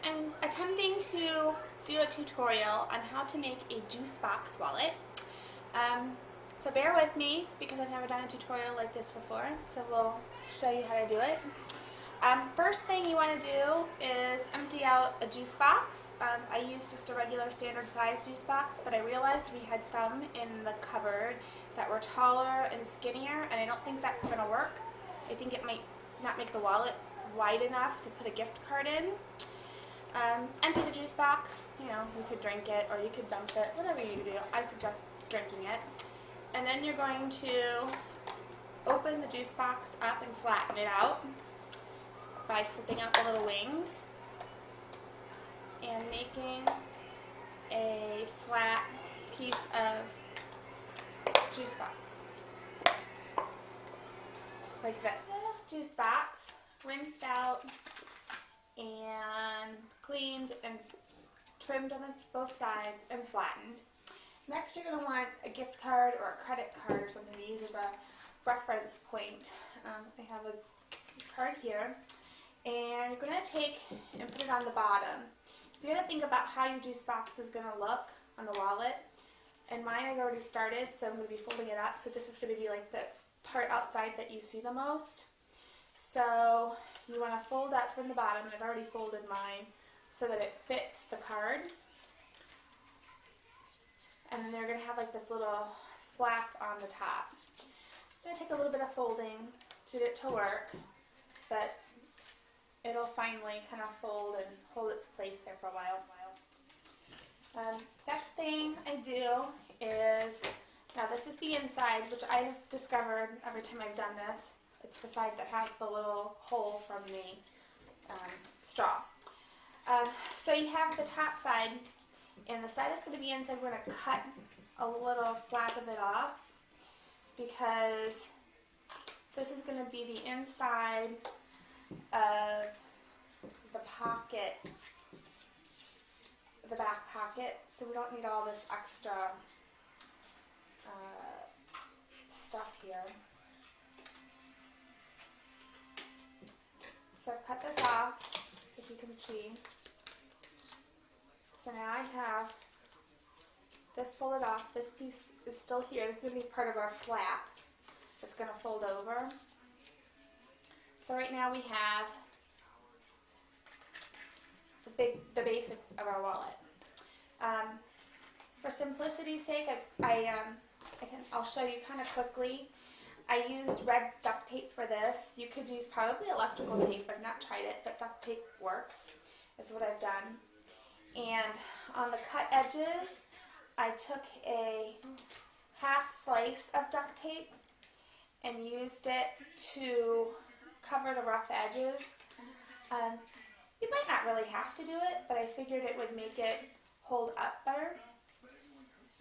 I'm attempting to do a tutorial on how to make a juice box wallet. Um, so bear with me because I've never done a tutorial like this before, so we'll show you how to do it. First thing you want to do is empty out a juice box. I used just a regular standard size juice box, but I realized we had some in the cupboard that were taller and skinnier, and I don't think that's going to work. I think it might not make the wallet wide enough to put a gift card in. Empty the juice box. You know, you could drink it or you could dump it, whatever you do. I suggest drinking it. And then you're going to open the juice box up and flatten it out by flipping out the little wings and making a flat piece of juice box like this. Juice box rinsed out and cleaned and trimmed on both sides and flattened. Next, you're going to want a gift card or a credit card or something to use as a reference point. I have a card here, and you're going to take and put it on the bottom. So you're going to think about how your juice box is going to look on the wallet. And mine I've already started, so I'm going to be folding it up. So this is going to be like the part outside that you see the most. So you want to fold up from the bottom. I've already folded mine so that it fits the card. And then they're going to have like this little flap on the top. I'm going to take a little bit of folding to get it to work, but it'll finally kind of fold and hold its place there for a while. Next thing I do is, now this is the inside, which I've discovered every time I've done this. It's the side that has the little hole from the straw. So you have the top side, and the side that's going to be inside, we're going to cut a little flap of it off because this is going to be the inside of the pocket, the back pocket, so we don't need all this extra stuff here. So I've cut this off, so you can see. So now I have this folded off. This piece is still here. This is going to be part of our flap that's going to fold over. So right now we have the basics of our wallet. For simplicity's sake, I'll show you kind of quickly. I used red duct tape for this. You could use probably electrical tape. I've not tried it, but duct tape works. That's what I've done. And on the cut edges, I took a half slice of duct tape and used it to cover the rough edges. You might not really have to do it, but I figured it would make it hold up better.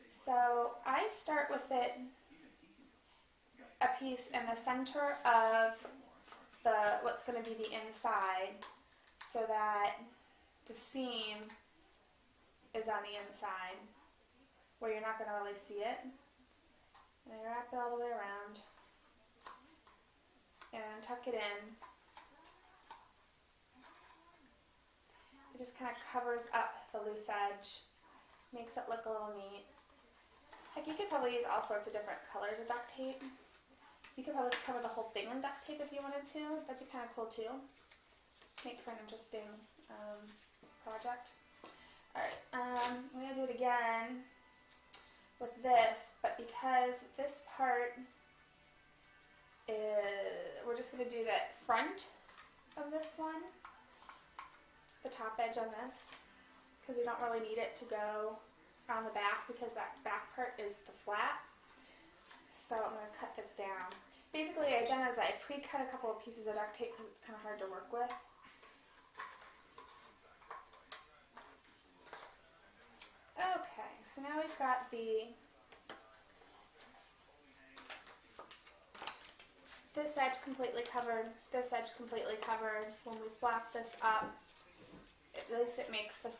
So I start with it a piece in the center of what's going to be the inside, so that the seam is on the inside where you're not going to really see it. And I wrap it all the way around and tuck it in. It just kind of covers up the loose edge, makes it look a little neat. Heck, you could probably use all sorts of different colors of duct tape. You could probably cover the whole thing in duct tape if you wanted to. That'd be kind of cool too. Make for an interesting project. Alright, I'm going to do it again with this, but because this part is, we're just going to do the front of this one, the top edge on this, because we don't really need it to go on the back because that back part is the flat. So I'm going to cut this down. Basically, what I've done is I pre-cut a couple of pieces of duct tape because it's kind of hard to work with. Okay, so now we've got this edge completely covered, this edge completely covered. When we flap this up, at least it makes the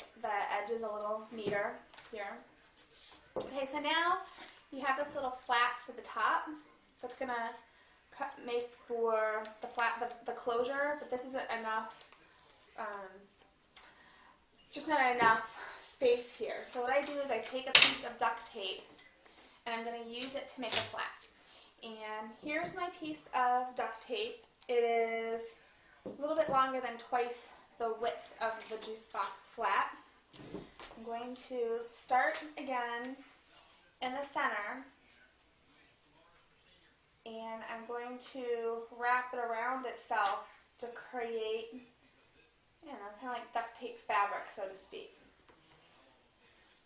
edges a little neater here. Okay, so now you have this little flap for the top that's going to make for the closure, but this isn't enough just not enough space here. So what I do is I take a piece of duct tape and I'm going to use it to make a flat. And here's my piece of duct tape. It is a little bit longer than twice the width of the juice box flat. I'm going to start again in the center, and I'm going to wrap it around itself to create, you know, kind of like duct tape fabric, so to speak.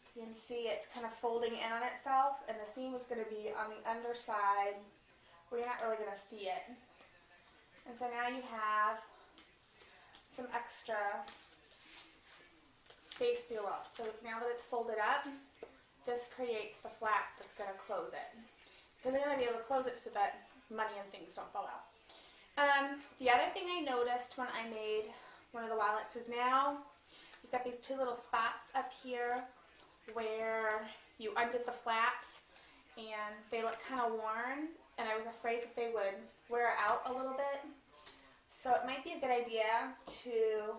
So you can see it's kind of folding in on itself, and the seam is going to be on the underside where you're not really going to see it. And so now you have some extra space for your wallet. So now that it's folded up, this creates the flap that's going to close it. Because they're going to be able to close it so that money and things don't fall out. The other thing I noticed when I made one of the wallets is now you've got these two little spots up here where you undid the flaps and they look kind of worn, and I was afraid that they would wear out a little bit. So it might be a good idea to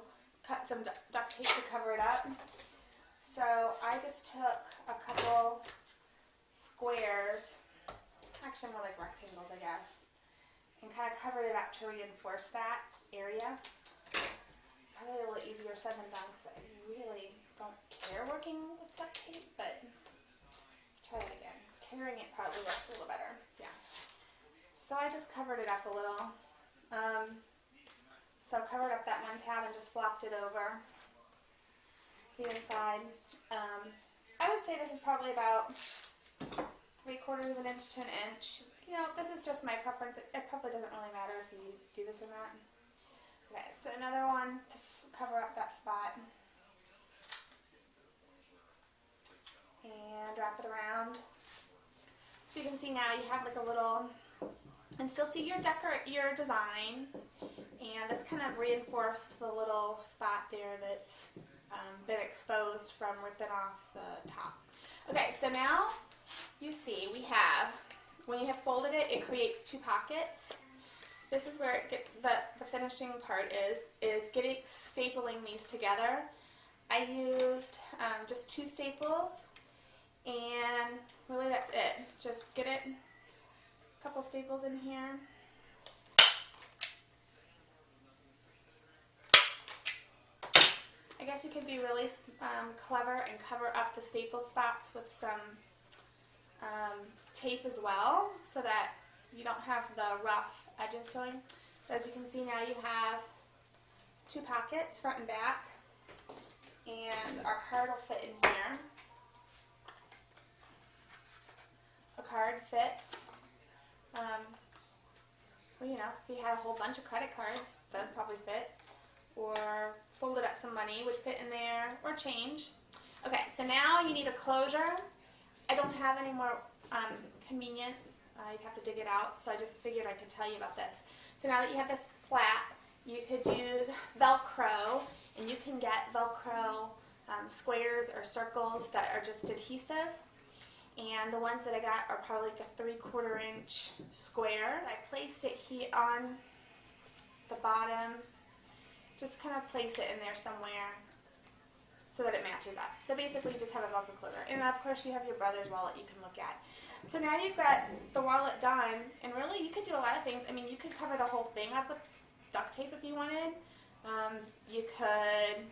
cut some duct tape to cover it up. So I just took a couple squares, actually more like rectangles I guess, and kind of covered it up to reinforce that area. Probably a little easier said than done because I really don't care working with duct tape, but let's try it again. Tearing it probably works a little better, yeah. So I just covered it up a little. So covered up that one tab and just flopped it over the inside. I would say this is probably about 3/4 of an inch to an inch. You know, this is just my preference. It probably doesn't really matter if you do this or not. Okay, so another one to cover up that spot. And wrap it around. So you can see now you have like a little, and still see your design. And this kind of reinforced the little spot there that's been exposed from ripping off the top. Okay, so now you see we have, when you have folded it, it creates two pockets. This is where it gets, the finishing part is stapling these together. I used just 2 staples, and really that's it. Just get it, a couple staples in here. I guess you could be really clever and cover up the staple spots with some tape as well, so that you don't have the rough edges showing. But as you can see now, you have 2 pockets, front and back, and our card will fit in here. A card fits. Well, you know, if you had a whole bunch of credit cards, that'd probably fit. Or folded up some money would fit in there, or change. Okay, so now you need a closure. I don't have any more convenient. You'd have to dig it out, so I just figured I could tell you about this. So now that you have this flap, you could use Velcro, and you can get Velcro squares or circles that are just adhesive. And the ones that I got are probably like a 3/4 inch square. So I placed it here on the bottom. Just kind of place it in there somewhere so that it matches up. So basically you just have a Velcro closure. And of course you have your brother's wallet you can look at. So now you've got the wallet done, and really you could do a lot of things. I mean, you could cover the whole thing up with duct tape if you wanted. You could,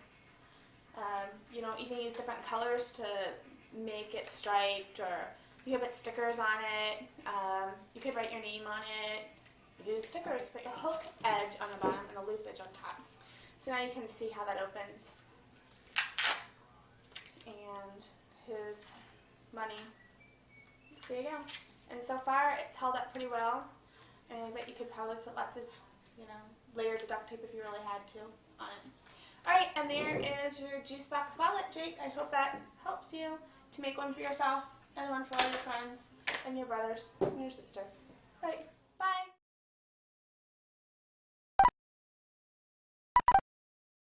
you know, even use different colors to make it striped, or you could put stickers on it. You could write your name on it. Use stickers, put the hook edge on the bottom and the loop edge on top. So now you can see how that opens. And his money. There you go. And so far it's held up pretty well. And I bet you could probably put lots of, you know, layers of duct tape if you really had to on it. Alright, and there is your juice box wallet, Jake. I hope that helps you to make one for yourself and one for all your friends and your brothers and your sister. Right.